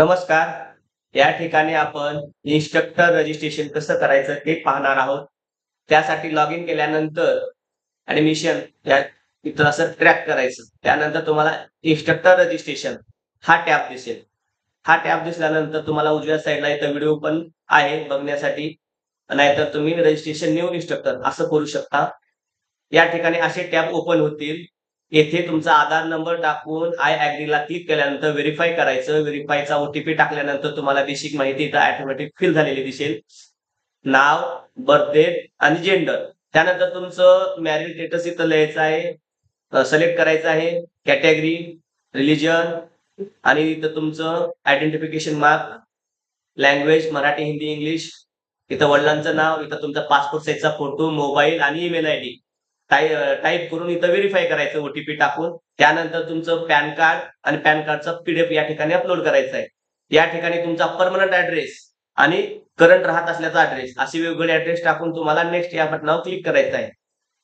नमस्कार. या ठिकाणी आपण इन्स्ट्रक्टर रजिस्ट्रेशन कसं करायचं ते पाहणार आहोत. त्यासाठी लॉग इन केल्यानंतर ॲडमिशन या इथं असं ट्रॅक करायचं. त्यानंतर तुम्हाला इन्स्ट्रक्टर रजिस्ट्रेशन हा टॅब दिसेल. हा टॅब दिसल्यानंतर तुम्हाला उजव्या साईडला इथं व्हिडिओ पण आहे बघण्यासाठी. नाहीतर तुम्ही रजिस्ट्रेशन न्यू इन्स्ट्रक्टर असं करू शकता. या ठिकाणी असे टॅब ओपन होतील. येथे तुमचा आधार नंबर टाकून आय ॲग्रीला क्लिक केल्यानंतर व्हेरिफाय करायचं. व्हेरिफायचा ओटीपी टाकल्यानंतर तुम्हाला बेसिक माहिती इथं ऑटोमॅटिक फिल झालेली दिसेल. नाव, बर्थ डेट आणि जेंडर. त्यानंतर तुमचं मॅरिड स्टेटस इथं लिहायचं आहे. सिलेक्ट करायचं आहे. कॅटेगरी, रिलिजन आणि इथं तुमचं identification mark, language Marathi, Hindi, English. इथं वडिलांचं नाव, इथं तुमचा पासपोर्ट साइजचा फोटो, मोबाईल आणि ईमेल आयडी टाइप करून इथं व्हेरिफाय करायचं ओटीपी टाकून. त्यानंतर तुमचं पॅन कार्ड आणि पॅन कार्डचा पीडीएफ या ठिकाणी अपलोड करायचा आहे. या ठिकाणी तुमचा परमनंट ॲड्रेस आणि करंट राहत असल्याचा ॲड्रेस असे वेगवेगळे ॲड्रेस टाकून तुम्हाला नेक्स्ट या बटनावर क्लिक करायचं आहे.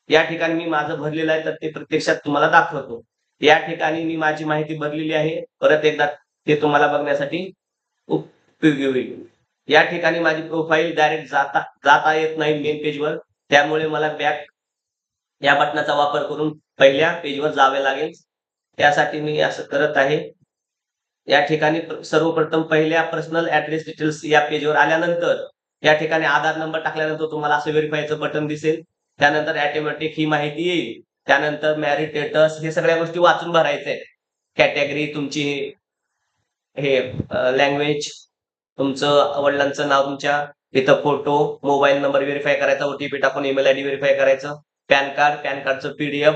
या ठिकाणी मी माझं भरलेलं आहे तर ते प्रत्यक्षात तुम्हाला दाखवतो. या ठिकाणी मी माझी माहिती भरलेली आहे. परत एकदा ते तुम्हाला बघण्यासाठी उपयोगी होईल. या ठिकाणी माझी प्रोफाईल डायरेक्ट जाता येत नाही मेन पेजवर. त्यामुळे मला बॅक या बटनाचा वापर करून पहिल्या पेजवर जावे लागेल. त्यासाठी मी असं करत आहे. या ठिकाणी सर्वप्रथम पहिल्या पर्सनल ॲड्रेस डिटेल्स या पेजवर आल्यानंतर या ठिकाणी आधार नंबर टाकल्यानंतर तुम्हाला असं व्हेरिफायचं बटन दिसेल. त्यानंतर ऑटोमॅटिक ही माहिती येईल. त्यानंतर मॅरिड स्टेटस हे सगळ्या गोष्टी वाचून भरायच्या आहेत. कॅटेगरी तुमची, हे लँग्वेज, तुमचं वडिलांचं नाव, तुमच्या इथं फोटो, मोबाईल नंबर व्हेरिफाय करायचा, ओटीपी टाकून ईमेल आयडी व्हेरिफाय करायचं, पॅन कार्डचं पीडीएफ,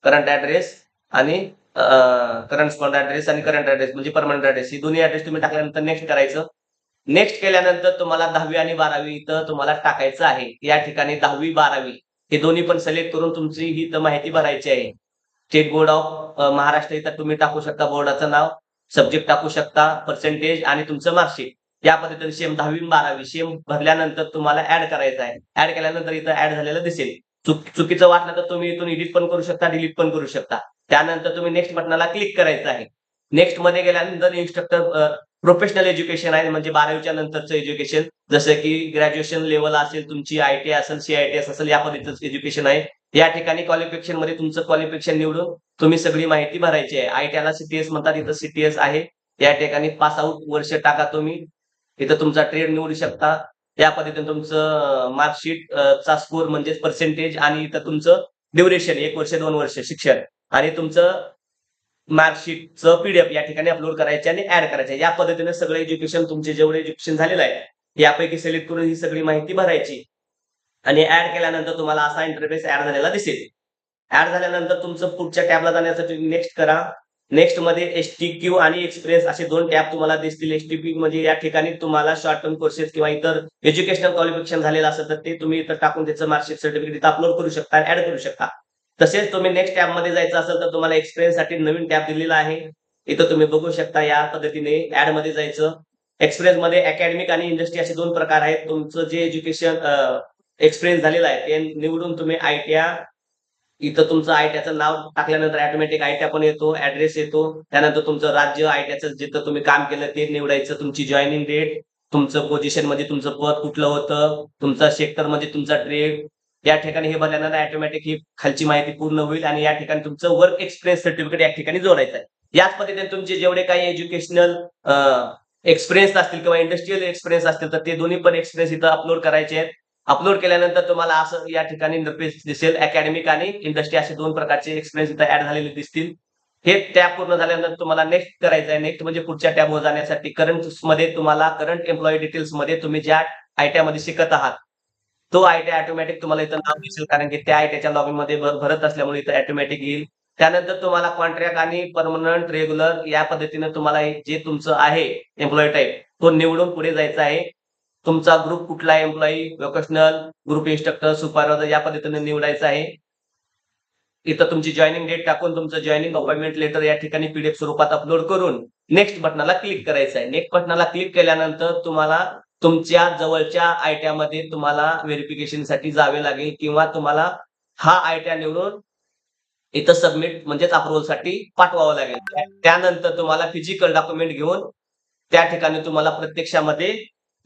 करंट ॲड्रेस आणि करंट ॲड्रेस आणि करंट ॲड्रेस म्हणजे परमनंट ॲड्रेस ही दोन्ही ॲड्रेस तुम्ही टाकल्यानंतर नेक्स्ट करायचं. नेक्स्ट केल्यानंतर तुम्हाला 10वी आणि 12वी इथं तुम्हाला टाकायचं आहे. या ठिकाणी 10वी 12वी हे दोन्ही पण सिलेक्ट करून तुमची ही इथं माहिती भरायची आहे. स्टेट बोर्ड ऑफ महाराष्ट्र इथं तुम्ही टाकू शकता बोर्डाचं नाव, सब्जेक्ट टाकू शकता, पर्सेंटेज आणि तुमचं मार्कशीट. या पद्धतीने सेम 10वी 12वी सेम भरल्यानंतर तुम्हाला ऍड करायचं आहे. ऍड केल्यानंतर इथं ऍड झालेलं दिसेल. चुकीचं वाटलं तर तुम्ही इथून एडिट पण करू शकता, डिलीट पण करू शकता. त्यानंतर तुम्ही नेक्स्ट बटनाला क्लिक करायचं आहे. नेक्स्ट मध्ये गेल्यानंतर इन्स्ट्रक्टर प्रोफेशनल एज्युकेशन आहे म्हणजे 12वीच्या नंतरचं एज्युकेशन, जसं की ग्रॅज्युएशन लेवल असेल तुमची, आयटीआय असेल, सीआयटीएस असेल, या पद्धतीचं एज्युकेशन आहे. या ठिकाणी क्वालिफिकेशन मध्ये तुमचं क्वालिफिकेशन निवडून तुम्ही सगळी माहिती भरायची आहे. आयटीआयला सीटीएस म्हणतात, इथं सीटीएस आहे. या ठिकाणी पास आउट वर्ष टाका तुम्ही. इथं तुमचा ट्रेड निवडू शकता. या पद्धतीने तुमचं मार्कशीट चा स्कोर म्हणजे पर्सेंटेज आणि इथं तुमचं ड्युरेशन 1 वर्ष 2 वर्ष शिक्षण आणि तुमचं मार्कशीटचं पीडीएफ या ठिकाणी अपलोड करायचे आणि ऍड करायचे. या पद्धतीने सगळं एज्युकेशन तुमचे जेवढे एज्युकेशन झालेलं आहे यापैकी सिलेक्ट करून ही सगळी माहिती भरायची आणि ऍड केल्यानंतर तुम्हाला असा इंटरफेस ऍड झालेला दिसेल. ऍड झाल्यानंतर तुमचं पुढच्या टॅबला जाण्यासाठी नेक्स्ट करा. नेक्स्ट मध्ये एसटीक्यू आणि एक्सप्रेस असे 2 टॅब तुम्हाला दिसतील. एसटीक्यू म्हणजे या ठिकाणी तुम्हाला शॉर्ट टर्म कोर्सेस किंवा इतर एज्युकेशनल क्वालिफिकेशन झालेलं असेल तर ते तुम्ही इथं टाकून त्याचं मार्कशीट सर्टिफिकेट इथं अपलोड करू शकता, ऍड करू शकता. तसेच तुम्ही नेक्स्ट टॅब मध्ये जायचं असेल तर तुम्हाला एक्सपिरियन्स साठी नवीन टॅब दिलेला आहे. इथं तुम्ही बघू शकता. या पद्धतीने ऍड मध्ये जायचं. एक्सपिरियन्स मध्ये अकॅडमिक आणि इंडस्ट्री असे 2 प्रकार आहेत. तुमचं जे एज्युकेशन एक्सपिरियन्स झालेला आहे ते निवडून तुम्ही आयटीआय, इथं तुमचं आयटीआयचं नाव टाकल्यानंतर ऑटोमॅटिक आयटीआय पण येतो, ऍड्रेस येतो. त्यानंतर तुमचं राज्य, आयटीआयचं जिथं तुम्ही काम केलं ते निवडायचं, तुमची जॉईनिंग डेट, तुमचं पोझिशन मध्ये तुमचं पद कुठलं होतं, तुमचा सेक्टर म्हणजे तुमचा ट्रेड. या ठिकाणी हे भरल्यानंतर ऑटोमॅटिक ही खालची माहिती पूर्ण होईल आणि या ठिकाणी तुमचं वर्क एक्सपिरियन्स सर्टिफिकेट या ठिकाणी जोडायचं आहे. याच पद्धतीने तुमचे जेवढे काही एज्युकेशनल एक्सपिरियन्स असतील किंवा इंडस्ट्रियल एक्सपिरियन्स असतील तर ते दोन्ही पण एक्सपिरियन्स इथं अपलोड करायचे आहेत. अपलोड केल्यानंतर तुम्हाला असं या ठिकाणी इंटरफेस दिसेल. अकॅडमिक आणि इंडस्ट्री असे 2 प्रकारचे एक्सपिरियन्स इथं ऍड झालेले दिसतील. हे टॅब पूर्ण झाल्यानंतर तुम्हाला नेक्स्ट करायचं आहे. नेक्स्ट म्हणजे पुढच्या टॅबवर जाण्यासाठी करंट मध्ये तुम्हाला करंट एम्प्लॉई डिटेल्स मध्ये तुम्ही ज्या आयटीआय मध्ये शिकत आहात तो आयटीआय ऑटोमॅटिक तुम्हाला इथं नाव दिसेल, कारण की त्या आयटीआयच्या लॉगिन मध्ये भरत असल्यामुळे इथं ऑटोमॅटिक येईल. त्यानंतर तुम्हाला कॉन्ट्रॅक्ट आणि परमनंट, रेग्युलर या पद्धतीने तुम्हाला जे तुमचं आहे एम्प्लॉई टाईप तो निवडून पुढे जायचं आहे. तुमचा ग्रुप कुठला आहे, employee, vocational, group instructor, supervisor या पद्धतीने निवडायचं आहे. इथं तुमची जॉईनिंग डेट टाकून तुमचं जॉईनिंग अपॉइंटमेंट लेटर या ठिकाणी पीडीएफ स्वरूपात अपलोड करून नेक्स्ट बटनाला क्लिक करायचं आहे. नेक्स्ट बटनाला क्लिक केल्यानंतर तुम्हाला तुमच्या जवळच्या आयटीआय मध्ये तुम्हाला व्हेरिफिकेशनसाठी जावे लागेल किंवा तुम्हाला हा आयटीआय निवडून इथं सबमिट म्हणजेच अप्रूव्हलसाठी पाठवावं लागेल. त्यानंतर तुम्हाला फिजिकल डॉक्युमेंट घेऊन त्या ठिकाणी तुम्हाला प्रत्यक्षामध्ये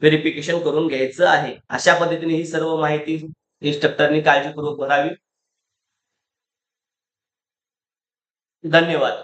व्हेरिफिकेशन करून घ्यायचं आहे. अशा पद्धतीने ही सर्व माहिती इन्स्ट्रक्टरनी काळजीपूर्वक भरावी. धन्यवाद.